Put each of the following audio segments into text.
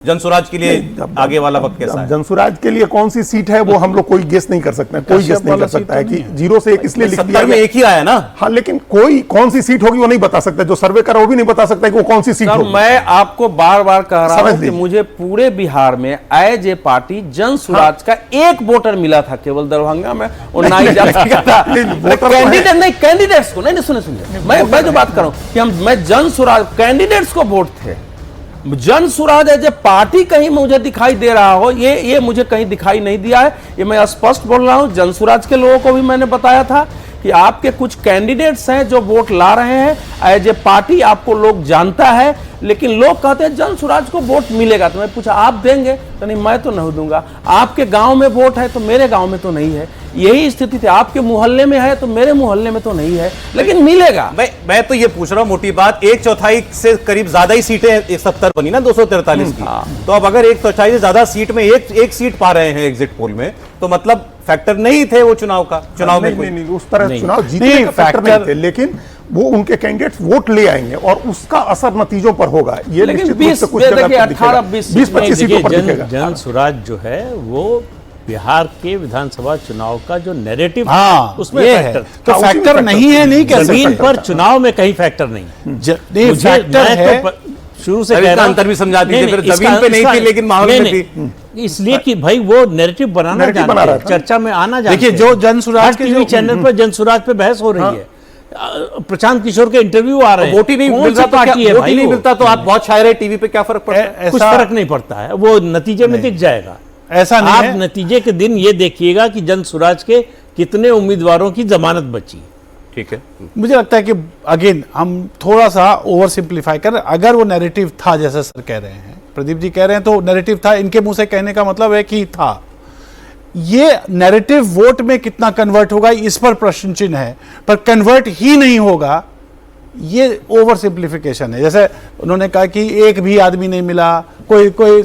जनसुराज के लिए आगे वाला वक्त कैसा है? जनसुराज के लिए कौन सी सीट है वो हम लोग कोई गेस नहीं कर सकते, कोई गेस नहीं कर सकता है कि 0 से 1 इसलिए लिख दिया में एक ही आया ना। हाँ, लेकिन कोई कौन सी सीट होगी वो नहीं बता सकता, जो सर्वे करा वो भी नहीं बता सकता कि वो कौन सी सीट होगी। मैं आपको बार बार कह रहा हूं कि मुझे पूरे बिहार में एज ए पार्टी जनसुराज का एक वोटर मिला था केवल दरभंगा में, और ना ही जा सका था कैंडिडेट नहीं, कैंडिडेट्स को नहीं। सुने मैं जो बात कर रहा हूं कि मैं जनसुराज कैंडिडेट्स को वोट थे। जनसुराज एज ए पार्टी कहीं मुझे दिखाई दे रहा हो, ये मुझे कहीं दिखाई नहीं दिया है। ये मैं स्पष्ट बोल रहा हूं। जनसुराज के लोगों को भी मैंने बताया था कि आपके कुछ कैंडिडेट्स हैं जो वोट ला रहे हैं, एज ए पार्टी आपको लोग जानता है, लेकिन लोग कहते हैं जनसुराज को वोट मिलेगा। तो मैं पूछा आप देंगे? तो नहीं, मैं तो नहीं दूंगा। आपके गांव में वोट है तो मेरे गांव में तो नहीं है। यही स्थिति थी। आपके मोहल्ले में है तो मेरे मोहल्ले में तो नहीं है, लेकिन मिलेगा। मैं तो ये पूछ रहा हूं, मोटी बात, 1/4 से करीब ज्यादा ही सीटें 70 बनी ना 243 की। तो अब अगर 1/4 से ज्यादा सीट में एक सीट पा रहे हैं एग्जिट पोल में, तो मतलब फैक्टर नहीं थे वो चुनाव में नहीं, उस तरह चुनाव जीतने का फैक्टर नहीं थे, लेकिन वो उनके कैंडिडेट्स वोट ले आएंगे और उसका असर नतीजों पर होगा। ये निश्चित रूप से कुछ जगह 20-25 सीटों पर दिखेगा। जनसुराज जो है वो बिहार के विधानसभा चुनाव का जो नैरेटिव, उसमें फैक्टर तो फैक्टर नहीं है, नहीं कह जमीन पर चुनाव में कहीं फैक्टर नहीं फैक्टर है। शुरू से कह रहा अंतर भी समझा दीजिए, फिर जमीन पे नहीं थी लेकिन माहौल में थी, इसलिए कि भाई वो नैरेटिव बनाना जानते हैं, चर्चा में आना जानते हैं। देखिए जो जनसुराज के टीवी चैनल पर जनसुराज पे बहस हो रही है, प्रशांत किशोर के इंटरव्यू आ रहे हैं, वोट ही नहीं मिलता तो आप बहुत शायर है, टीवी पे क्या फर्क पड़ता है? कुछ फर्क नहीं पड़ता है, वो नतीजे में दिख जाएगा। ऐसा नहीं आप है। नतीजे के दिन ये देखिएगा कि जनसुराज के कितने उम्मीदवारों की जमानत बची। ठीक है, मुझे लगता है कि अगेन हम थोड़ा सा ओवर सिंप्लीफाई कर, अगर वो नैरेटिव था जैसे सर कह रहे हैं, प्रदीप जी कह रहे हैं, तो नैरेटिव था, इनके मुंह से कहने का मतलब है कि था। ये नैरेटिव वोट में कितना कन्वर्ट होगा इस पर प्रश्न चिन्ह है, पर कन्वर्ट ही नहीं होगा, ये ओवर सिंप्लीफिकेशन है। जैसे उन्होंने कहा कि एक भी आदमी नहीं मिला, कोई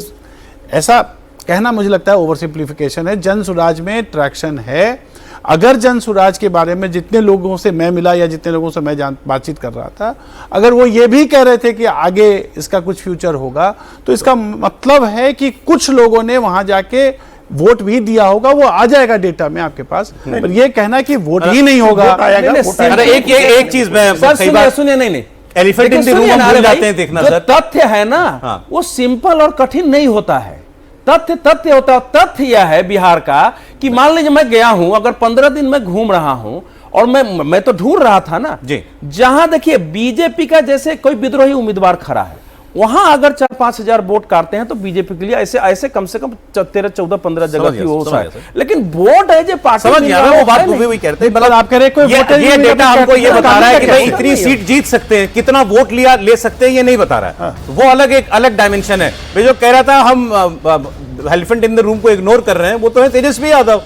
ऐसा कहना मुझे लगता है ओवर सिंप्लीफिकेशन है। जनसुराज में ट्रैक्शन है। अगर जनसुराज के बारे में जितने लोगों से मैं मिला या जितने लोगों से मैं बातचीत कर रहा था, अगर वो ये भी कह रहे थे कि आगे इसका कुछ फ्यूचर होगा, तो इसका मतलब है कि कुछ लोगों ने वहां जाके वोट भी दिया होगा, वो आ जाएगा डेटा में आपके पास। पर ये कहना कि वोट ही नहीं होगा, एक चीज मैं सुनिए, नहीं एलिफेंट इन द रूम हम भूल जाते हैं देखना सर। तथ्य है ना, वो सिंपल और कठिन नहीं होता है। तथ्य होता है। तथ्य यह है बिहार का कि मान लीजिए मैं गया हूं, अगर 15 दिन में घूम रहा हूं, और मैं तो ढूंढ रहा था ना जी, जहां देखिए बीजेपी का जैसे कोई विद्रोही उम्मीदवार खड़ा है, वहां अगर 4-5 हजार वोट काटते हैं तो बीजेपी के लिए ऐसे कम से कम 13-14-15 जगह की हो सकता है। लेकिन वोट है जो पार्टी समझ गया, वो बात वही कहते हैं। मतलब आप कह रहे हैं ये डेटा हमको ये बता रहा है कि भाई इतनी सीट जीत सकते हैं, कितना वोट ले सकते हैं, ये नहीं बता रहा है। वो एक अलग डायमेंशन है। मैं जो कह रहा था, हम एलिफेंट इन द रूम को इग्नोर कर रहे हैं, वो तो है तेजस्वी यादव।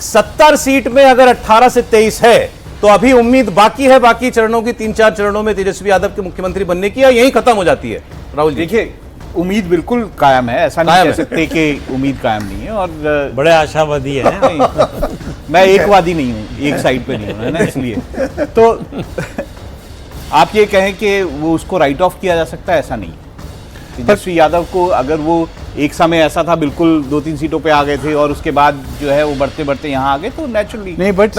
70 सीट में अगर 18 से 23 है तो अभी उम्मीद बाकी है, बाकी चरणों की 3-4 चरणों में तेजस्वी यादव के मुख्यमंत्री बनने की, या यहीं खत्म हो जाती है? राहुल जी, देखिए उम्मीद बिल्कुल कायम है, ऐसा नहीं कह सकते कि उम्मीद कायम नहीं है, और बड़े आशावादी हैं। मैं एकवादी नहीं हूं, एक साइड पे नहीं हूं, है ना, इसलिए तो आप ये कहें कि वो उसको राइट ऑफ किया जा सकता है, ऐसा नहीं। तेजस्वी यादव को अगर वो एक समय ऐसा था बिल्कुल 2-3 सीटों पे आ गए थे और उसके बाद जो है वो बढ़ते बढ़ते यहाँ आ गए, तो नेचुरली नहीं। बट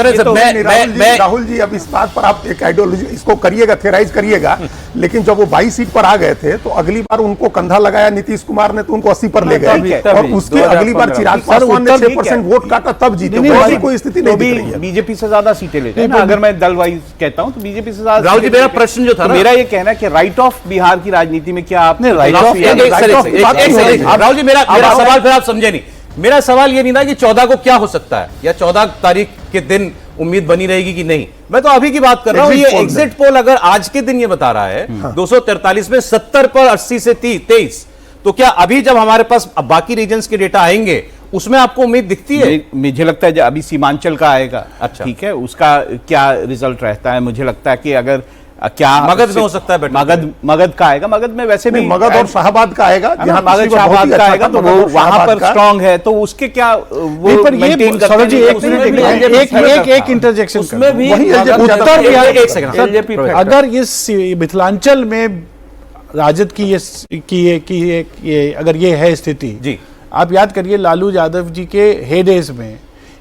राहुल जी अब इस बात पर आप एक आइडियोलॉजी इसको करिएगा, थेराइज करिएगा, लेकिन जब वो 22 सीट पर आ गए थे तो अगली बार उनको कंधा लगाया नीतीश कुमार ने, तो उनको 80 पर ले गए, और उसके अगली बार चिराग पासवान ने 6% वोट काटा, तब जीते। ऐसी कोई स्थिति नहीं दिख रही है। बीजेपी से ज्यादा सीटें लेते हैं, अगर मैं दल वाइज कहता हूँ तो बीजेपी से ज्यादा। राहुल जी, मेरा प्रश्न जो था, मेरा ये कहना है कि राइट ऑफ बिहार की राजनीति में क्या आपने राइट ऑफ राहुल जी, मेरा सवाल फिर आप समझे नहीं। मेरा सवाल ये नहीं था कि 14 को क्या हो सकता है, या 14 तारीख के दिन उम्मीद बनी रहेगी कि नहीं। मैं तो अभी की बात कर रहा हूं। ये एग्जिट पोल अगर आज के दिन ये बता रहा है 243 में 70 पर 80 से 23, तो क्या अभी जब हमारे पास बाकी रीजन्स के डेटा आएंगे उसमें आपको उम्मीद दिखती है? मुझे लगता है अभी सीमांचल का आएगा, अच्छा ठीक है, उसका क्या रिजल्ट रहता है। मुझे लगता है कि अगर क्या मगध में हो सकता है, मगध का आएगा, मगध में वैसे भी मगध और शाहबाद का आएगा, जहां मगध शाहबाद का आएगा, तो वो वहां पर स्ट्रांग है, तो उसके क्या वो मेंटेन करते हैं। एक इंटरजेक्शन उसमें भी उत्तर, अगर इस मिथिलांचल में राजद की अगर ये है स्थिति जी, आप याद करिए लालू यादव जी के हेडेज में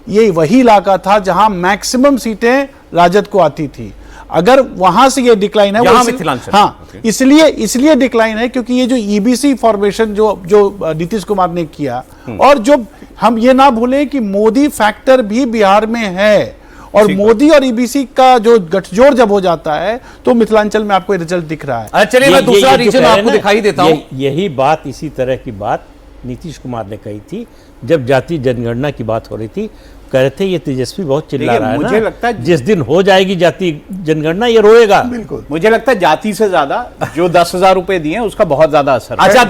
ये वही इलाका था जहां मैक्सिमम सीटें राजद को आती थी। अगर वहां से ये डिक्लाइन है यहां मिथिलांचल, हाँ, इसलिए डिक्लाइन है क्योंकि ये जो ईबीसी फॉर्मेशन जो नीतीश कुमार ने किया, और जो हम ये ना भूलें कि मोदी फैक्टर भी बिहार में है, और मोदी और ईबीसी का जो गठजोड़ जब हो जाता है तो मिथिलांचल में आपको रिजल्ट दिख रहा है। चलिए मैं दूसरा रीजन आपको दिखाई देता हूं। यही बात, इसी तरह की बात नीतीश कुमार ने कही थी जब जाति जनगणना की बात हो रही थी। कह रहे थे ये तेजस्वी बहुत चिल्ला रहा है, मुझे लगता है जिस दिन हो जाएगी जाति जनगणना ये रोएगा। बिल्कुल, मुझे लगता है जाति से ज्यादा जो 10,000 रुपए दिए उसका बहुत ज्यादा असर है। अच्छा